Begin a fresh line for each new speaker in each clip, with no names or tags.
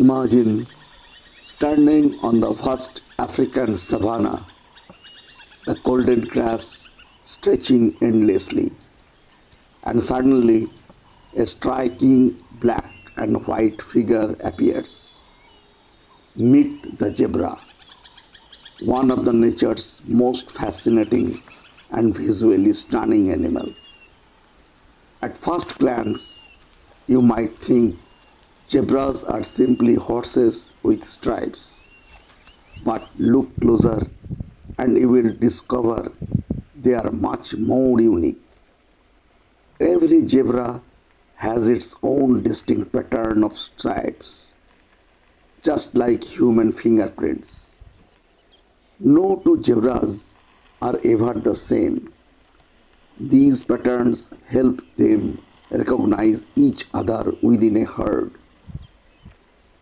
Imagine standing on the vast African savanna, the golden grass stretching endlessly, and suddenly a striking black and white figure appears. Meet the zebra, one of the nature's most fascinating and visually stunning animals. At first glance, you might think zebras are simply horses with stripes. But look closer and you will discover they are much more unique. Every zebra has its own distinct pattern of stripes, just like human fingerprints. No two zebras are ever the same. These patterns help them recognize each other within a herd.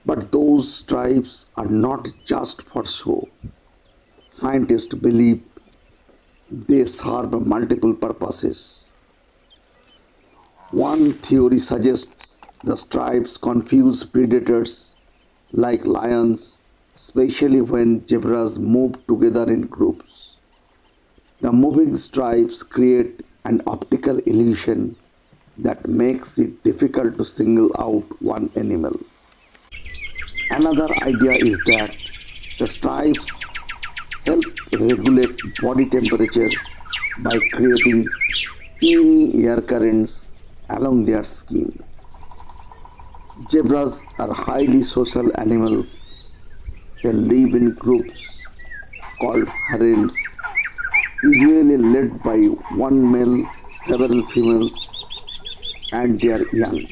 But those stripes are not just for show. Scientists believe they serve multiple purposes. One theory suggests the stripes confuse predators like lions, especially when zebras move together in groups. The moving stripes create an optical illusion that makes it difficult to single out one animal. Another idea is that the stripes help regulate body temperature by creating teeny air currents along their skin. Zebras are highly social animals. They live in groups called harems, usually led by one male, several females, and their young.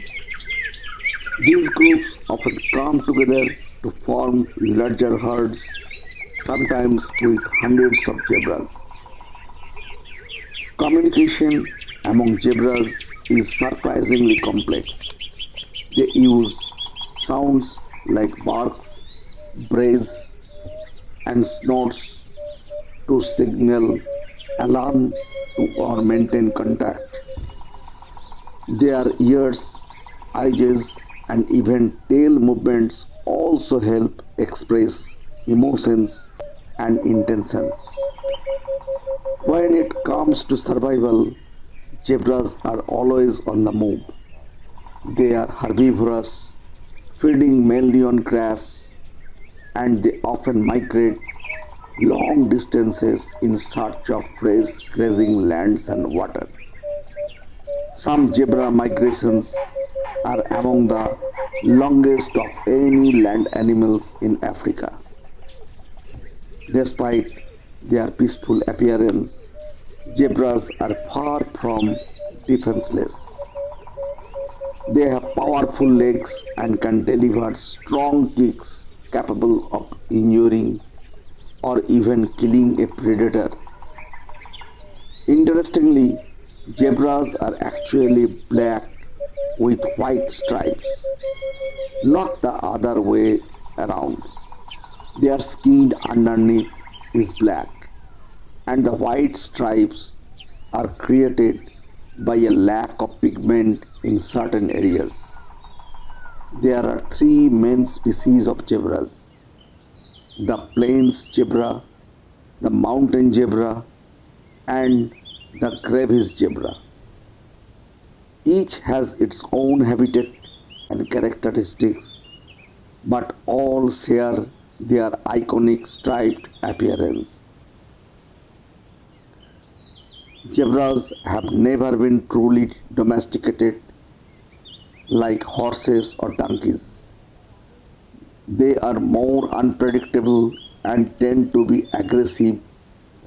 These groups often come together to form larger herds, sometimes with hundreds of zebras. Communication among zebras is surprisingly complex. They use sounds like barks, brays, and snorts to signal alarm or maintain contact. Their ears, eyes, and even tail movements also help express emotions and intentions. When it comes to survival, zebras are always on the move. They are herbivorous, feeding mainly on grass, and they often migrate long distances in search of fresh grazing lands and water. Some zebra migrations are among the longest of any land animals in Africa. Despite their peaceful appearance, zebras are far from defenseless. They have powerful legs and can deliver strong kicks capable of injuring or even killing a predator. Interestingly, zebras are actually black with white stripes, not the other way around. Their skin underneath is black, and the white stripes are created by a lack of pigment in certain areas. There are three main species of zebras: the plains zebra, the mountain zebra, and the crevice zebra. Each has its own habitat and characteristics, but all share their iconic striped appearance. Zebras have never been truly domesticated like horses or donkeys. They are more unpredictable and tend to be aggressive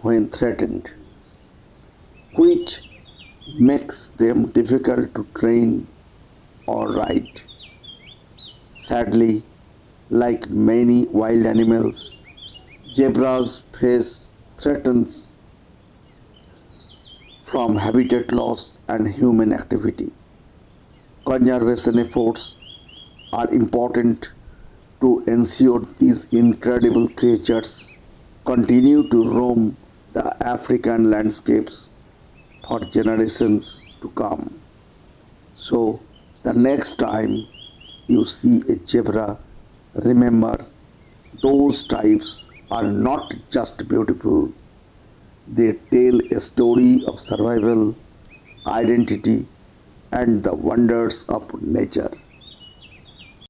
when threatened, which makes them difficult to train or ride. Sadly, like many wild animals, zebras face threats from habitat loss and human activity. Conservation efforts are important to ensure these incredible creatures continue to roam the African landscapes for generations to come. So, the next time you see a zebra, Remember, those stripes are not just beautiful, they tell a story of survival, identity, and the wonders of nature.